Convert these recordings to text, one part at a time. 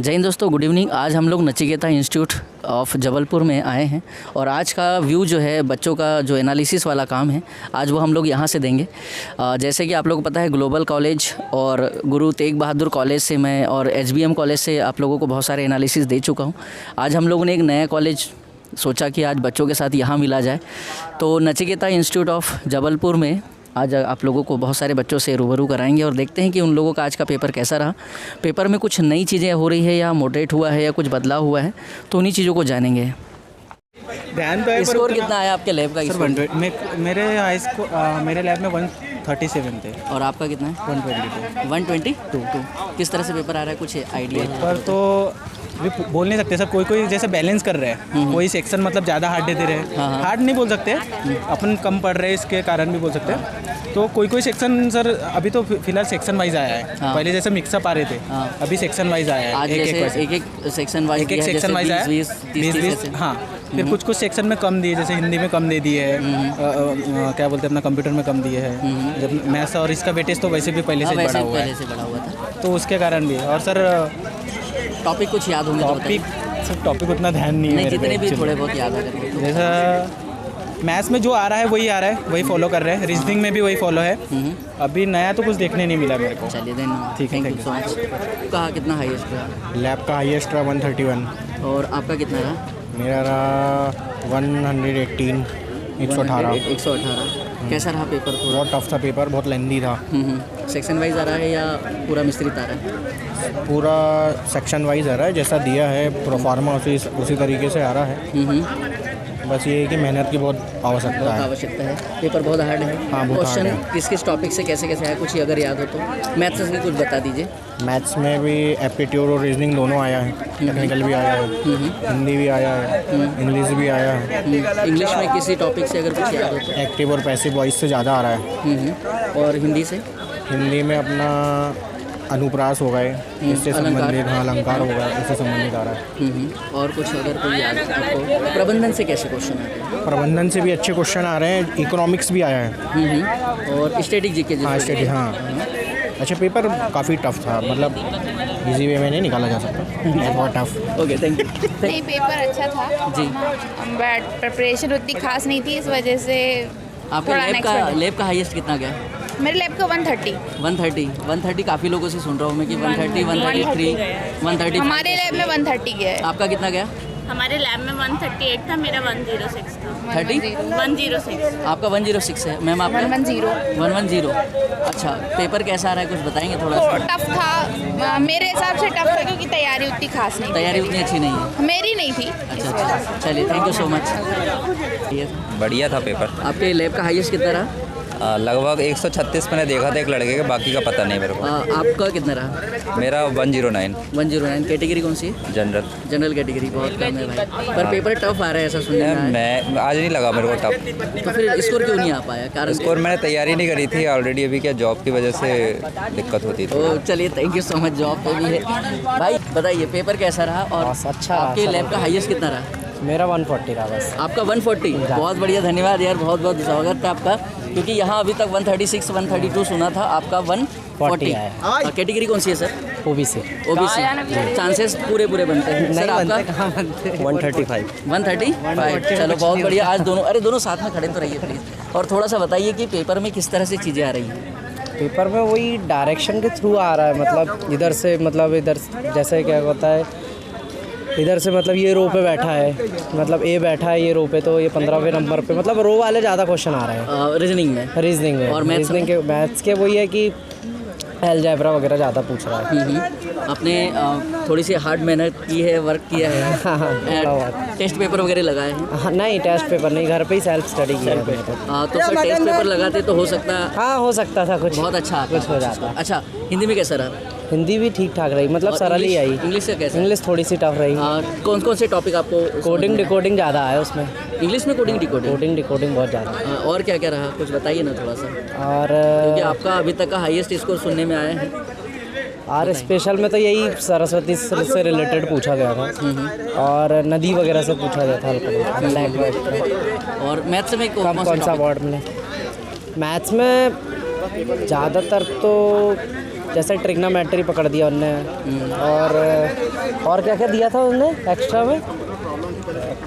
जय हिंद दोस्तों, good evening. आज हम लोग नचिकेता इंस्टीट्यूट ऑफ जबलपुर में आए हैं और आज का व्यू जो है बच्चों का जो एनालिसिस वाला काम है आज वो हम लोग यहाँ से देंगे। जैसे कि आप लोगों को पता है ग्लोबल कॉलेज और गुरु तेग बहादुर कॉलेज से मैं और HBM कॉलेज से आप लोगों को बहुत सारे एनालिसिस दे चुका हूँ। आज हम लोगों ने एक नया कॉलेज सोचा कि आज बच्चों के साथ यहाँ मिला जाए, तो नचिकेता इंस्टीट्यूट ऑफ जबलपुर में आज आप लोगों को बहुत सारे बच्चों से रूबरू कराएंगे और देखते हैं कि उन लोगों का आज का पेपर कैसा रहा। पेपर में कुछ नई चीज़ें हो रही है या मॉडरेट हुआ है या कुछ बदलाव हुआ है, तो उन्हीं चीज़ों को जानेंगे। ध्यान तो है। स्कोर कितना आया आपके लैब का? मेरे लैब में 137 थे। और आपका कितना है? 122। किस तरह से पेपर आ रहा है, कुछ आइडिया? पर तो भी बोल नहीं सकते सर, कोई जैसे बैलेंस कर रहे हैं, कोई सेक्शन मतलब ज़्यादा हार्ड दे रहे हैं। हाँ। हार्ड नहीं बोल सकते, अपन कम पढ़ रहे हैं इसके कारण भी बोल सकते हैं। तो कोई सेक्शन सर अभी तो फिलहाल सेक्शन वाइज आया है। हाँ। पहले जैसे मिक्सअप आ रहे थे, अभी सेक्शन वाइज आया है। आज एक सेक्शन वाइज एक सेक्शन वाइज आया 20 हाँ। फिर कुछ सेक्शन में कम दिए, जैसे हिंदी में कम दे दिए है, क्या बोलते हैं अपना कंप्यूटर में कम दिए है। जब मैथ्स और इसका वेटेज तो वैसे भी पहले से बढ़ा हुआ था, तो उसके कारण भी। और सर टॉपिक कुछ याद होंगे? टॉपिक उतना ध्यान नहीं है, जितने भी थोड़े बहुत याद आ करके। जैसा मैथ्स में जो आ रहा है वही आ रहा है, वही फॉलो कर रहे हैं। रीजनिंग में भी वही फॉलो है। अभी नया तो कुछ देखने नहीं मिला मेरे को। चलिए देन, ठीक है, थैंक यू सो मच। कहा कितना हाईएस्ट रहा? लैब का हाईएस्ट रहा 131। और आपका कितना रहा? मेरा रहा 118। कैसा रहा पेपर? बहुत टफ था पेपर, बहुत लेंदी था। सेक्शन वाइज आ रहा है या पूरा मिश्रित आ रहा है? पूरा सेक्शन वाइज आ रहा है, जैसा दिया है प्रोफार्मा उसी तरीके से आ रहा है। बस ये है कि मेहनत की बहुत आवश्यकता है। पेपर बहुत हार्ड है। हाँ, क्वेश्चन किस टॉपिक से कैसे आया, कुछ अगर याद हो तो? मैथ्स से कुछ बता दीजिए। मैथ्स में भी एप्टीट्यूड और रीजनिंग दोनों आया है, टेक्निकल भी आया है, हिंदी भी आया है, इंग्लिश भी आया है। इंग्लिश में किसी टॉपिक से अगर कुछ याद हो तो? एक्टिव और पैसिव वॉइस से ज़्यादा आ रहा है। और हिंदी से? हिंदी में अपना अनुप्रास हो गए, इससे संबंधित। हाँ, अलंकार हो गए, इससे संबंधित आ रहा है। और कुछ अगर कोई याद आपको? प्रबंधन से कैसे क्वेश्चन आते हैं? प्रबंधन से भी अच्छे क्वेश्चन आ रहे हैं, इकोनॉमिक्स भी आया है। और स्टैटिक जीके? हाँ, स्टैटिक। हाँ, अच्छा पेपर काफ़ी टफ था, मतलब इजी वे में नहीं निकाला जा सकता, बहुत टफ। Okay, thank you. नहीं, पेपर अच्छा था जी, बट प्रिपरेशन उतनी खास नहीं थी, इस वजह से। आपके लैब का हाईएस्ट कितना गया? मेरे लैब का 130 काफ़ी लोगों से सुन रहा हूँ मैं कि 130, 133, 130। हमारे लैब में 130 गया है। आपका कितना गया? हमारे लैब में 138 था, मेरा 106 था। 106। आपका 106 है मैम? आपका 110। अच्छा, पेपर कैसा आ रहा है, कुछ बताएंगे थोड़ा सा? टफ था, मेरे हिसाब से टफ था, क्योंकि तैयारी उतनी खास नहीं थी। तैयारी उतनी अच्छी नहीं है? मेरी नहीं थी। अच्छा, चलिए, थैंक यू सो मच। बढ़िया था पेपर। आपके लैब का हाईएस्ट कितना रहा? लगभग 136 मैंने देखा था एक लड़के का, बाकी का पता नहीं मेरे को। आपका कितना रहा? मेरा 109। कैटेगरी कौन सी है? General category. बहुत कम है भाई, पर पेपर टफ आ रहा है ऐसा सुनने में आया। मैं आज नहीं लगा मेरे को टफ। तो फिर स्कोर क्यों नहीं आ पाया? कारण स्कोर मैंने तैयारी नहीं करी थी ऑलरेडी, अभी क्या जॉब की वजह से दिक्कत होती थी। तो चलिए, thank you so much. Job पे भी है भाई। बताइए पेपर कैसा रहा और अच्छा आपके लैब का हाईएस्ट कितना रहा? मेरा 140 रहा बस। आपका 140? बहुत बढ़िया, धन्यवाद यार, बहुत बहुत स्वागत है आपका, क्योंकि यहाँ अभी तक 136, 132 सुना था, आपका 140 है। कैटेगरी कौन सी है सर? ओबीसी। चांसेस पूरे बनते हैं सर? आपका 135। चलो बहुत बढ़िया। आज दोनों साथ में खड़े तो रहिए प्लीज़। और थोड़ा सा बताइए कि पेपर में किस तरह से चीज़ें आ रही हैं? पेपर में वही डायरेक्शन के थ्रू आ रहा है, मतलब इधर से, मतलब इधर जैसे क्या होता है, इधर से मतलब ये रो पे बैठा है, मतलब ए बैठा है ये रो पे, तो ये 15वें नंबर पे, मतलब रो वाले ज़्यादा क्वेश्चन आ रहे हैं रीजनिंग में। और मैथ्स के वही है कि अलजेब्रा वगैरह ज़्यादा पूछ रहा है। आपने थोड़ी सी हार्ड मेहनत की है, वर्क किया है? टेस्ट पेपर वगैरह लगाए हैं? नहीं, टेस्ट पेपर नहीं, घर पे ही सेल्फ स्टडी किया है। तो सर टेस्ट पेपर लगाते तो हो सकता? हाँ, हो सकता था, कुछ बहुत अच्छा कुछ हो जाता। अच्छा, हिंदी में कैसा रहा? हिंदी भी ठीक ठाक रही, मतलब सरल ही आई। इंग्लिश से कैसे? इंग्लिश थोड़ी सी टफ रही। कौन से टॉपिक आपको? कोडिंग डिकोडिंग ज़्यादा है उसमें। इंग्लिश में कोडिंग डिकोडिंग बहुत ज़्यादा। और क्या रहा, कुछ बताइए ना थोड़ा सा। और क्योंकि आपका अभी तक का हाईएस्ट स्कोर सुनने में आया है। और स्पेशल में तो यही सरस्वती से रिलेटेड पूछा गया था, और नदी वगैरह से पूछा गया था हल्का। और मैथ्स में कौन सा वर्ड में? मैथ्स में ज़्यादातर तो जैसे ट्रिग्नोमेट्री पकड़ दिया उनने, और और क्या क्या दिया था उन्होंने एक्स्ट्रा में?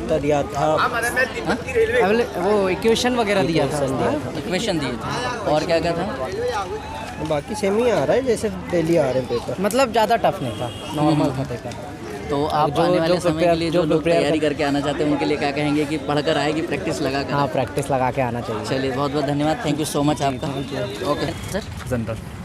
तो दिया था वो इक्वेशन वगैरह दिया था। इक्वेशन दिए थे और क्या क्या था? बाकी सेम ही आ रहा है जैसे डेली आ रहे हैं पेपर। मतलब ज़्यादा टफ नहीं था, नॉर्मल था पेपर। तो आप आने वाले समय के लिए जो लोग तैयारी करके आना चाहते हैं उनके लिए क्या कहेंगे कि पढ़कर आए कि प्रैक्टिस लगा कर? हाँ, प्रैक्टिस लगा के आना चाहिए। चलिए बहुत बहुत धन्यवाद, थैंक यू सो मच आपका। Okay sir,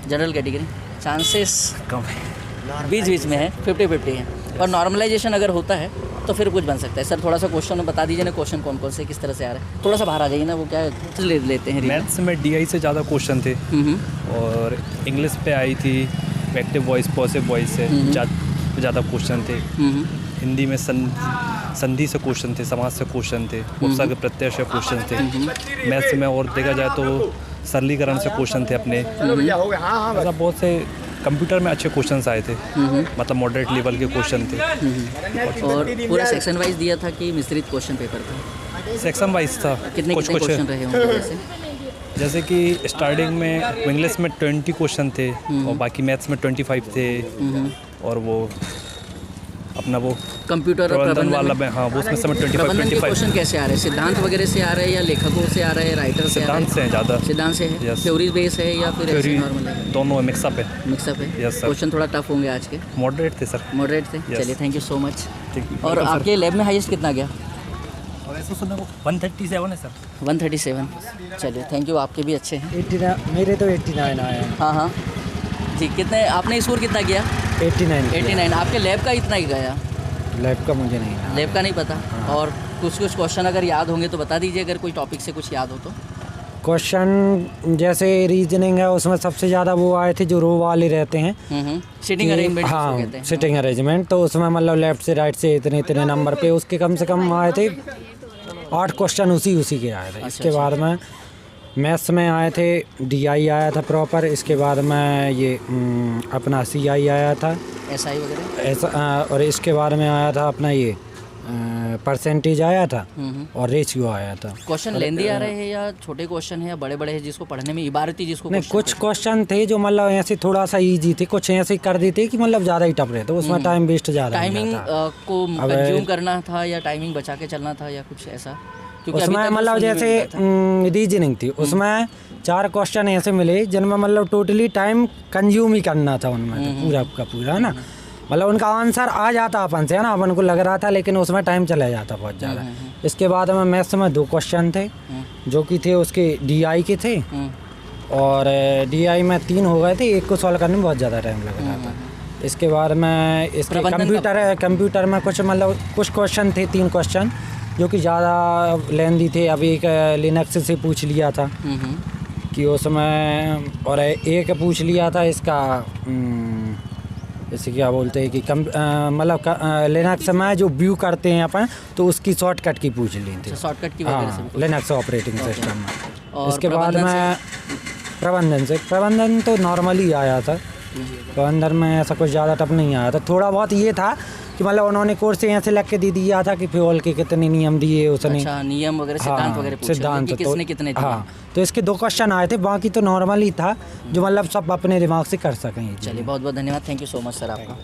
general category chances कम है, बीच बीच में है, 50-50 है, और नॉर्मलाइजेशन अगर होता है तो फिर कुछ बन सकता है। सर थोड़ा सा क्वेश्चन बता दीजिए ना, क्वेश्चन कौन कौन से किस तरह से आ रहे हैं? थोड़ा सा बाहर आ जाइए ना, वो क्या लेते हैं? मैथ्स में DI से ज़्यादा क्वेश्चन थे और इंग्लिश पे आई थी एक्टिव वॉइस पॉजिटिव वॉइस से ज़्यादा क्वेश्चन थे। हिंदी में संधि से क्वेश्चन थे, समाज से क्वेश्चन थे, उपसर्ग के प्रत्यय से क्वेश्चन थे। मैथ्स में और देखा जाए तो सरलीकरण से क्वेश्चन थे अपने। मतलब बहुत से कंप्यूटर में अच्छे क्वेश्चंस आए थे, मतलब मॉडरेट लेवल के क्वेश्चन थे। और पूरा सेक्शन वाइज दिया था कि मिश्रित क्वेश्चन पेपर था? सेक्शन वाइज था। कितने क्वेश्चन रहे होंगे वैसे? जैसे कि स्टार्टिंग में इंग्लिश में 20 क्वेश्चन थे और बाकी मैथ्स में 25 थे और वो अपना वो कंप्यूटर और प्रबंधन वाला में, हाँ वो उसमें समय 25 क्वेश्चन कैसे आ रहे हैं? सिद्धांत वगैरह से आ रहे हैं या लेखकों से आ रहे हैं, राइटर से? सिद्धांत से ज़्यादा। सिद्धांत से है, थ्योरी बेस है या फिर ऐसे नॉर्मल है? दोनों मिक्सअप है। मिक्सअप है। Yes sir. क्वेश्चन थोड़ा टफ होंगे आज के? मॉडरेट थे सर। मॉडरेट थे। Yes. चलिए थैंक यू सो मच। ठीक है। और आपके लैब में हाईएस्ट कितना गया? 137 है सर। 137। चलिए थैंक यू, आपके भी अच्छे हैं। 89 मेरे तो 89 आए हैं। हाँ हाँ जी, कितने आपने स्कोर कितना किया? 89। आपके लैब का इतना ही गया? लैब का मुझे नहीं, लैब का नहीं पता। और कुछ क्वेश्चन अगर याद होंगे तो बता दीजिए, अगर कोई टॉपिक से कुछ याद हो तो। क्वेश्चन जैसे रीजनिंग है उसमें सबसे ज़्यादा वो आए थे जो रो वाले रहते हैं, सिटिंग अरेंजमेंट हाँ कहते हैं। सिटिंग अरेंजमेंट, तो उसमें मतलब लेफ्ट से राइट से इतने इतने नंबर पे उसके कम से कम आए थे 8 क्वेश्चन उसी के आए थे। इसके बाद में मैथ्स में आए थे DI आया था प्रॉपर, इसके बाद में ये अपना CI आया था, SI वगैरह ऐसा, और इसके बाद में आया था अपना ये परसेंटेज आया था और रेशियो आया था। क्वेश्चन लेंदी आ रहे हैं या छोटे क्वेश्चन है या बड़े बड़े हैं जिसको पढ़ने में इबारती जिसको? नहीं, कुछ क्वेश्चन थे जो मतलब ऐसे थोड़ा सा इजी थे, कुछ ऐसे कर देते कि मतलब ज़्यादा ही टफ रहे, तो उसमें टाइम वेस्ट ज़्यादा। टाइमिंग को कंज्यूम करना था या टाइमिंग बचा के चलना था या कुछ ऐसा? उसमें मतलब जैसे रीजनिंग थी, उसमें 4 क्वेश्चन ऐसे मिले जिनमें मतलब टोटली टाइम कंज्यूम ही करना था उनमें, पूरा का पूरा, है ना। मतलब उनका आंसर आ जाता अपन से, है ना, अपन को लग रहा था, लेकिन उसमें टाइम चला जाता बहुत ज़्यादा। इसके बाद में मैथ्स में 2 क्वेश्चन थे जो कि थे उसके DI के थे, और DI में 3 हो गए थे, एक को सॉल्व करने में बहुत ज़्यादा टाइम लग रहा था। इसके बाद में इसके कंप्यूटर में कुछ मतलब कुछ क्वेश्चन थे, 3 क्वेश्चन जो कि ज़्यादा लेंदी थे। अभी एक लिनक्स से पूछ लिया था कि उसमें, और एक पूछ लिया था इसका जैसे क्या बोलते हैं कि मतलब लिनक्स में जो व्यू करते हैं अपन, तो उसकी शॉर्टकट की पूछ ली थी, शॉर्टकट की वजह से लिनक्स ऑपरेटिंग सिस्टम में। इसके बाद में प्रबंधन तो नॉर्मली आया था, प्रबंधन में ऐसा कुछ ज़्यादा टफ नहीं आया था। थोड़ा बहुत ये था कि मतलब उन्होंने कोर्स यहाँ से लग के दे दिया था कि फ्यूल के कितने नियम दिए उसने। अच्छा, नियम वगैरह, सिद्धांत वगैरह पूछे सिद्धांत कि किसने कितने दिए? हाँ, तो इसके 2 क्वेश्चन आए थे, बाकी तो नॉर्मल ही था जो मतलब सब अपने दिमाग से कर सकें। चलिए बहुत बहुत धन्यवाद, thank you so much sir आपका।